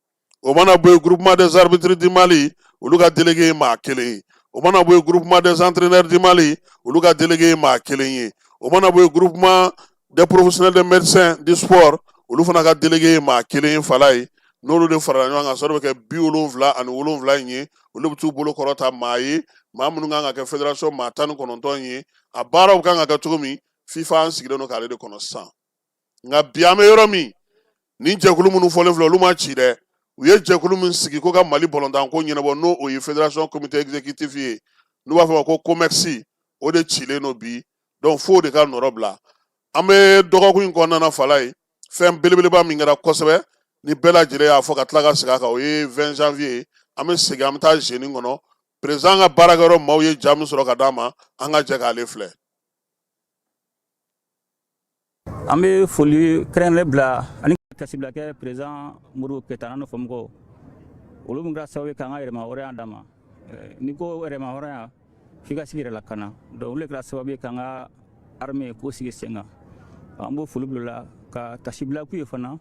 o mana bɔ yen groupement des arbitres du Mali olu ka délégué ye maa 1 o mana bɔ yen groupement des entraîneurs du Mali olu ka délégué ye maa 1 ye o mana bɔ yen groupement des professionnels de médecins du sport olu fana ka délégué ye maa 1 ye Fala ye n'olu de farala ɲɔgɔn kan sɔrɔ bɛ kɛ 77 in ye olu bɛ t'u bolo kɔrɔta maa ye maa minnu kan ka kɛ fédération maa 19 ye a baaraw kan ka kɛ cogo min FIFA an sigilen don k'ale de kɔnɔ sisan nka bi an bɛ yɔrɔ min ni jɛkulu minnu fɔlen filɛ olu ma ci dɛ u ye jɛkulu min sigi ko ka Mali ballontan ko ɲɛnabɔ n'o o ye fédération comité exécutif ye n'u b'a fɔ ma ko COMEX o de cilen don bi donc fo de ka nɔrɔ bila an bɛ dɔgɔkun in kɔnɔna na Fala ye fɛn belebeleba min kɛra kosɛbɛ ni bɛɛ lajɛlen y'a fɔ ka tila ka segin a kan o ye 20 janvier an bɛ segin an bɛ taa Génie kɔnɔ président ka baarakɛyɔrɔ maaw ye jaa min sɔrɔ ka d'a ma an ka jɛ k'ale filɛ. An bɛ foli kɛrɛnkɛrɛnnen bila ani kasi bila kɛ président Modibo Keyita n'an fɔ mɔgɔw olu min kɛra sababu ye k'an ka yɛrɛma hɔrɔnya d'a ma n'i ko yɛrɛma hɔrɔnya f'i ka sigi yɛrɛ lakana donc olu de kɛra sababu ye k'an ka armée k'o sigi sen kan an b'o foli bila o la ka kasi bila k'u ye fana.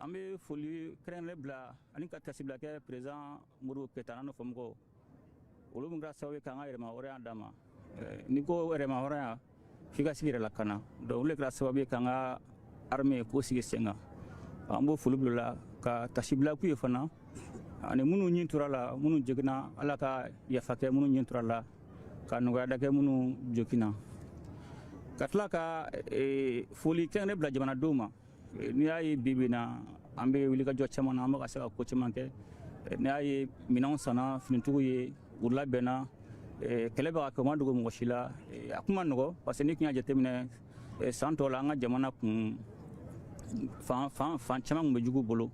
an bɛ foli kɛrɛnkɛrɛnnen bila ani ka tasibila kɛ président Modibo Keyita n'an fɔ mɔgɔw olu min kɛra sababu ye k'an ka yɛrɛma hɔrɔnya d'a ma ni ko yɛrɛma hɔrɔnya f'i ka sigi yɛrɛ lakana donc olu de kɛra sababu ye k'an ka armée k'o sigi sen kan an b'o foli bila o la ka tasibila k'u ye fana ani minnu ɲin tora la minnu joginna Ala ka yafa kɛ minnu ɲin tora la ka nɔgɔya da kɛ minnu joginna ka tila ka foli kɛrɛnkɛrɛnnen bila jamanadenw ma n'i y'a ye bi bi na an bɛ wulikajɔ caman na an bɛ ka se ka ko caman kɛ n'i y'a ye minɛnw sanna finitigiw ye u labɛnna kɛlɛ bɛ ka kɛ o ma dogo mɔgɔ si la a kuma nɔgɔ parce que n'i tun y'a jateminɛ san tɔw la an ka jamana kun fan caman kun bɛ jugu bolo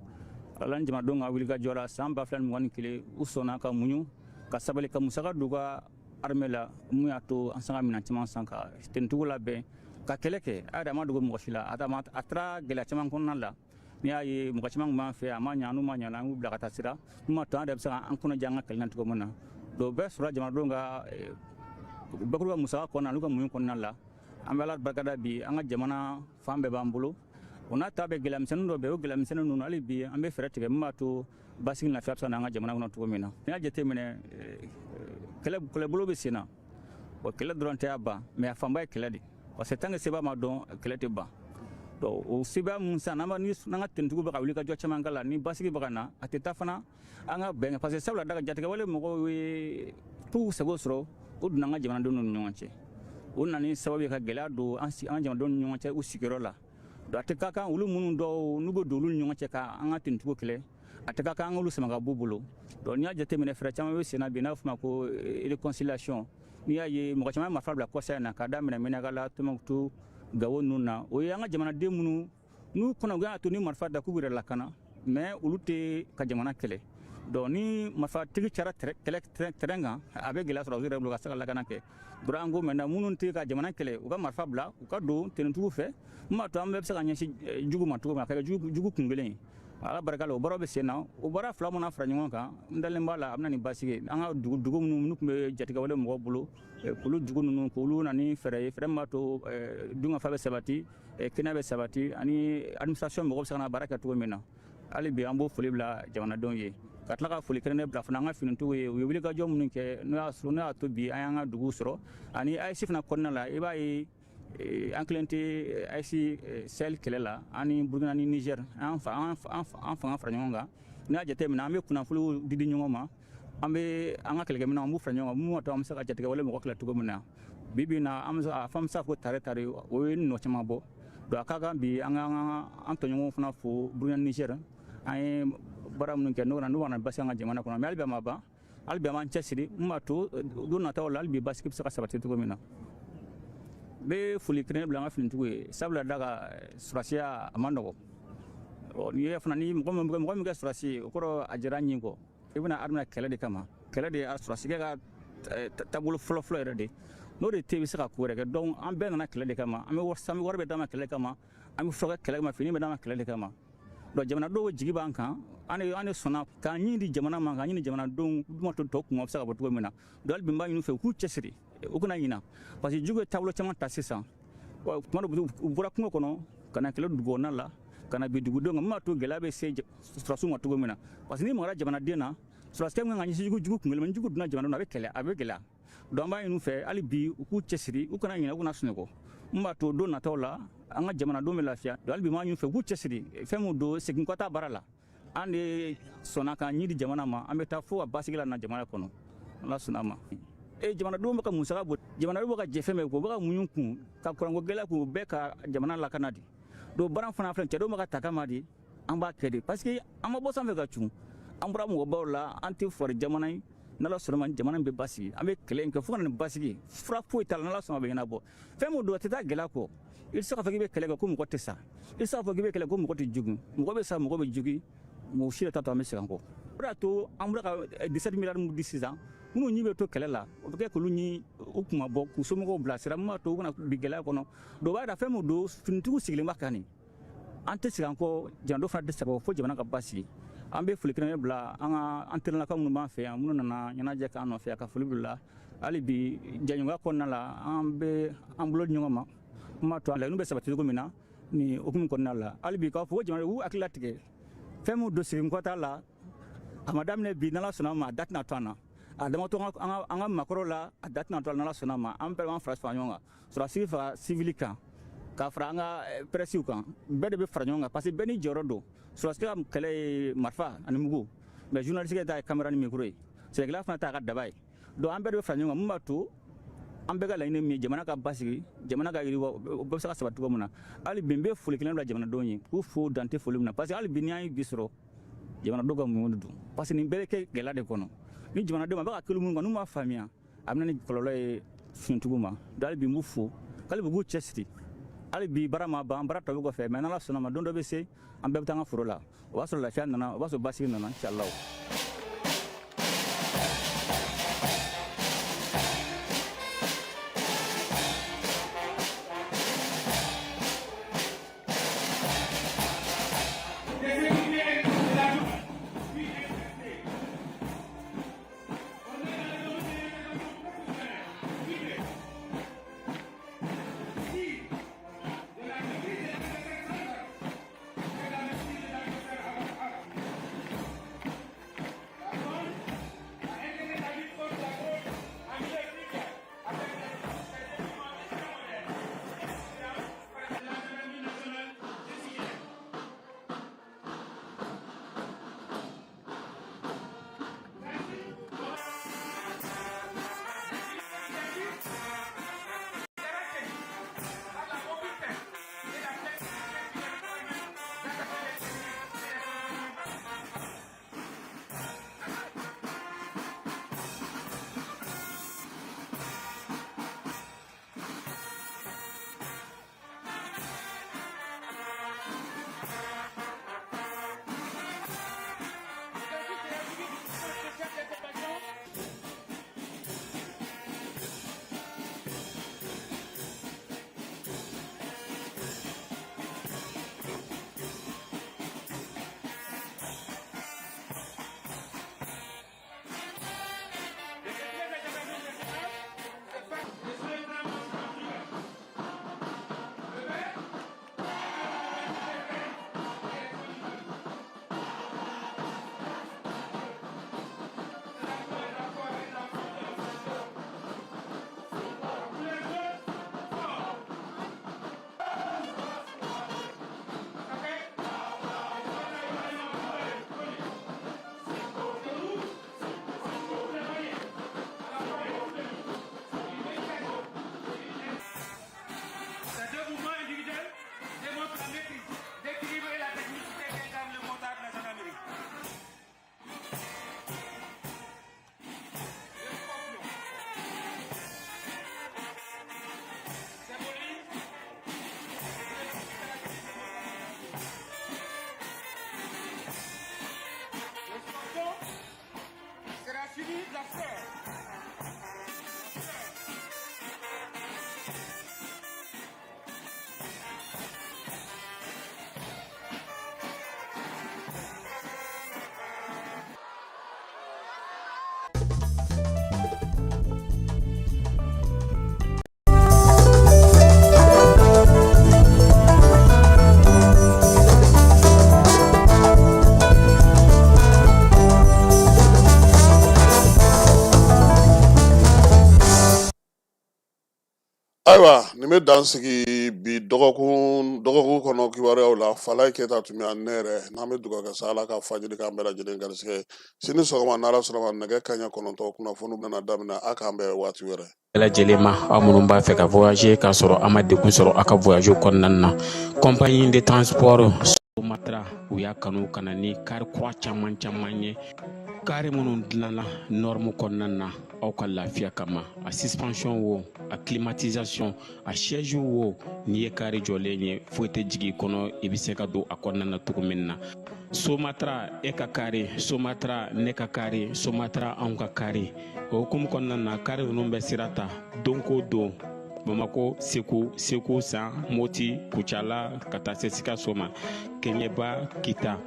ala ni jamanadenw ka wulikajɔ la san 2021 u sɔnna ka muɲu ka sabali ka musaka don u ka armée la mun y'a to an san ka minɛn caman san ka tenitigiw labɛn ka kɛlɛ kɛ a yɛrɛ a ma dogo mɔgɔ si la a taara gɛlɛya caman kɔnɔna la n'i y'a ye mɔgɔ caman tun b'an fɛ a ma ɲa n'u ma ɲa an y'u bila ka taa sira n'u ma to an yɛrɛ bɛ se k'an kɔnɔja an ka kɛlɛ na cogo min na donc bɛɛ sɔrɔla jamanadenw ka bakuru ka musaka kɔnɔna n'u ka muɲu kɔnɔna la an bɛ Ala barikada bi an ka jamana fan bɛɛ b'an bolo o n'a ta bɛ gɛlɛyamisɛnnin dɔ bɛ o gɛlɛyamisɛnnin ninnu hali bi an bɛ fɛɛrɛ tigɛ min b'a to basigi ni lafiya bɛ se ka na an ka jamana kɔnɔ cogo min na n'i y'a jateminɛ kɛlɛbolo bɛ sen na o kɛlɛ dɔrɔn tɛ a ban mais a fanba ye kɛlɛ de parce que tant que seba ma dɔn kɛlɛ tɛ ban donc o seba mun san n'an ka tenitigiw bɛ ka wulikajɔ caman k'a la ni basigi bɛ ka na a tɛ taa fana an ka bɛn parce que sabula jatigɛwale mɔgɔw ye t'u sago sɔrɔ o donna an ka jamanadenw ni ɲɔgɔn cɛ o nana ni sababu ye ka gɛlɛya don an jamanadenw ni ɲɔgɔn cɛ u sigiyɔrɔ la donc a tɛ ka kan olu minnu dɔw n'u bɛ don olu ni ɲɔgɔn cɛ ka an ka tenitigiw kɛlɛ a tɛ ka kan an k'olu sama ka b'u bolo donc n'i y'a jateminɛ fɛɛrɛ caman bɛ sen na bi n'a bɛ f'o ma ko réconciliation n'i y'a ye mɔgɔ caman ye marifa bila kɔsa in na k'a daminɛ Minɛkala Tɔnbukutu Gawo ninnu na o ye an ka jamanaden minnu n'u kɔnɔ u y'a to ni marifa da k'u yɛrɛ lakana mais olu tɛ ka jamana kɛlɛ donc ni marifatigi cayara terrain kan a bɛ gɛlɛya sɔrɔ u yɛrɛ bolo ka se ka lakana kɛ donc an ko maintenant minnu tɛ ka jamana kɛlɛ u ka marifa bila u ka don tenitigiw fɛ min b'a to an bɛɛ bɛ se ka ɲɛsin jugu ma cogo min a ka kɛ jugu kun kelen ye Ala barika la o baaraw bɛ sen na o baara fila mana fara ɲɔgɔn kan n dalen b'a la a bɛna nin basigi an ka dugu minnu tun bɛ jatigɛwale mɔgɔw bolo k'olu dugu ninnu k'olu na ni fɛɛrɛ ye fɛɛrɛ min b'a to dunkafa bɛ sabati kɛnɛya bɛ sabati ani administration mɔgɔw bɛ se ka na baara kɛ cogo min na hali bi an b'o foli bila jamanadenw ye ka tila ka foli kɛrɛnkɛrɛnnen bila fana an ka finitigiw ye u ye wulikajɔ minnu kɛ n'o y'a to bi an y'an ka duguw sɔrɔ ani AES fana kɔnɔna la i b'a ye an kelen tɛ AES Sahel kɛlɛ la ani Burukina ni Niger an fanga fara ɲɔgɔn kan n'i y'a jateminɛ an bɛ kunnafoniw di ɲɔgɔn ma an bɛ an ka kɛlɛkɛminɛnw an b'u fara ɲɔgɔn kan mun b'a to an bɛ se ka jatigɛwale mɔgɔ kɛlɛ cogo min na bi bi in na an bɛ se a fɔ an bɛ se ka fɔ tare o ye nɔ caman bɔ donc a ka kan bi an ka an tɔɲɔgɔnw fana fo Burukina ni Niger an ye baara minnu kɛ n'u mana basigi an ka jamana kɔnɔ mais hali bi a ma ban hali bi an b'an cɛsiri mun b'a to don nataw la hali bi basigi bɛ se ka sabati cogo min na n bɛ foli kɛrɛnkɛrɛnnen bila an ka finitigiw ye sabula da ka sɔrɔsiya a ma nɔgɔ n'i ye fana ni mɔgɔ min kɛ sɔrɔsi ye o kɔrɔ a jɛra ɲin kɔ i bɛna armée kɛlɛ de kama kɛlɛ de ye sɔrɔsikɛ ka taabolo fɔlɔ yɛrɛ de n'o de tɛ i bɛ se ka ko wɛrɛ kɛ donc an bɛɛ nana kɛlɛ de kama an bɛ wari bɛ d'a ma kɛlɛ kama an bɛ furakɛ kɛlɛ kama fini bɛ d'a ma kɛlɛ de kama donc jamanadenw jigi b'an kan an de sɔnna k'an ɲin di jamana ma k'an ɲin di jamanadenw duma to tɔw kun bɛ se ka bɔ cogo min na donc hali bi n b'a ɲini u fɛ u k'u cɛsiri u kana ɲina parce que jugu ye taabolo caman ta sisan tuma dɔ u bɔra kungo kɔnɔ ka na kɛlɛ dugu kɔnɔna la ka na bi dugudenw kan min b'a to gɛlɛya bɛ se sɔrɔsiw ma cogo min na parce que n'i magara jamanaden na sɔrɔsikɛ kan ka ɲɛsin jugu kun kelen ma ni jugu donna jamanadenw na a bɛ gɛlɛya donc an b'a ɲini u fɛ hali bi u k'u cɛsiri u kana ɲina u kana sunɔgɔ min b'a to don nataw la an ka jamanadenw bɛ lafiya donc hali bi n b'a ɲini u fɛ u k'u cɛsiri fɛn min don segin kɔ t'a baara la an de sɔnna k'an ɲin di jamana ma an bɛ taa fo ka basigi la na jamana kɔnɔ Ala sɔnna ma jamanadenw bɛ ka musaka bɔ jamanadenw bɛ ka jɛ fɛn bɛɛ kɔ u bɛ ka muɲu kun ka kuranko gɛlɛya kun u bɛɛ ka jamana lakana de donc baara fana filɛ cɛdenw bɛ ka ta kama de an b'a kɛ de parce que an ma bɔ sanfɛ ka cun an bɔra mɔgɔbaw la an tɛ fɔri jamana ye n'Ala sɔnna ma jamana in bɛ basigi an bɛ kɛlɛ in kɛ fo ka na nin basigi fura foyi t'a la n'Ala sɔnna a bɛ ɲɛnabɔ fɛn min don a tɛ taa gɛlɛya kɔ i tɛ se k'a fɔ k'i bɛ kɛlɛ kɛ ko mɔgɔ tɛ sa i tɛ se k'a fɔ k'i bɛ kɛlɛ ko mɔgɔ tɛ jugu mɔgɔ bɛ sa mɔgɔ bɛ jugu mɔgɔ si de t'a to an bɛ segin an kɔ o de y'a to an bɔra ka 17 miliyari min di sisan minnu ɲi bɛ to kɛlɛ la o bɛ kɛ k'olu ɲi u kun ma bɔ k'u somɔgɔw bilasira min b'a to u kana bi gɛlɛya kɔnɔ donc o b'a yira fɛn min don finitigiw sigilen b'a kan nin an tɛ segin an kɔ jamanadenw fana tɛ segin fo jamana ka basigi an bɛ foli kɛrɛnkɛrɛnnen bila an terilakaw minnu b'an fɛ yan minnu nana ɲɛnajɛ k'an nɔfɛ yan ka foli bila hali bi jɛɲɔgɔnya kɔnɔna la an bɛ an bolo di ɲɔgɔn ma min b'a to laɲiniw bɛ sabati cogo min na ni hukumu kɔnɔna la hali bi k'a fɔ ko jamanadenw u hakili latigɛ fɛn min don segin kɔta la a ma daminɛ bi n'ala sɔnna ma a da tɛna to an na a dama to an ka makɔrɔw la a da tɛna to n'ala sɔnna ma an bɛɛ b'an fara ɲɔgɔn kan sɔrɔdasi fara civil kan k'a fara an ka prɛsiw kan bɛɛ de bɛ fara ɲɔgɔn kan parce que bɛɛ ni jɔyɔrɔ don sɔrɔdasi ka kɛlɛ ye marifa ani mugu mais journaliste ta ye caméra ni micro ye sɛnɛkɛla fana t'a ka daba ye donc an bɛɛ de bɛ fara ɲɔgɔn kan mun b'a to an bɛɛ ka laɲini min ye jamana ka basigi jamana ka yiriwa o bɛɛ bɛ se ka sabati cogo min na hali bi n bɛ foli kelen bila jamanadenw ye k'u fo dante foli min na parce que hali bi n'i y'an ye bi sɔrɔ jamanadenw ka muɲu de don parce que nin bɛɛ bɛ kɛ gɛlɛya de kɔnɔ ni jamanadenw a bɛ ka kɛlu mun kan n'u m'a faamuya a bɛ na ni kɔlɔlɔ ye finitigiw ma donc hali bi n b'u fo hali bi u b'u cɛsiri hali bi baara ma ban baara tɔ bɛ kɔfɛ mais n'ala sɔnna ma don dɔ bɛ se an bɛɛ bɛ taa an ka foro la o b'a sɔrɔ lafiya nana o b'a sɔrɔ basigi nana inchallah. Ayiwa nin bɛ dan sigi bi dɔgɔkun kɔnɔ kibaruyaw la Falaye Keyita tun bɛ ani ne yɛrɛ n'an bɛ dugawu kɛ sa Ala ka fajiri k'an bɛɛ lajɛlen garisɛgɛ sini sɔgɔma n'Ala sɔnna ma nɛgɛ kanɲɛ 9 kunnafoniw bɛna daminɛ a k'an bɛɛ waati wɛrɛ. Bɛɛ lajɛlen ma aw minnu b'a fɛ ka voyager k'a sɔrɔ a ma degun sɔrɔ a ka voyage kɔnɔna na compagnie de transport Somatra u y'a kanu ka na ni kari kura caman ye kari minnu dilanna norme kɔnɔna na aw ka lafiya kama a suspension wo a climatisation a siège wo n'i ye kari jɔlen ye foyi tɛ jigin kɔnɔ i bɛ se ka don a kɔnɔna na cogo min na Somatra e ka kari Somatra ne ka kari Somatra anw ka kari o hukumu kɔnɔna na kari ninnu bɛ sira ta don ko don Bamako Segu San Moti Kucala ka taa se Sikaso ma Keɲeba Kita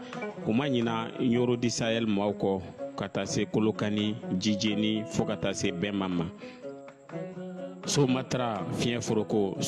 u ma ɲina Yoro di Sahel maaw kɔ ka taa se Kolokani Jijeni fo ka taa se Bɛnma ma Somatra fiɲɛ foroko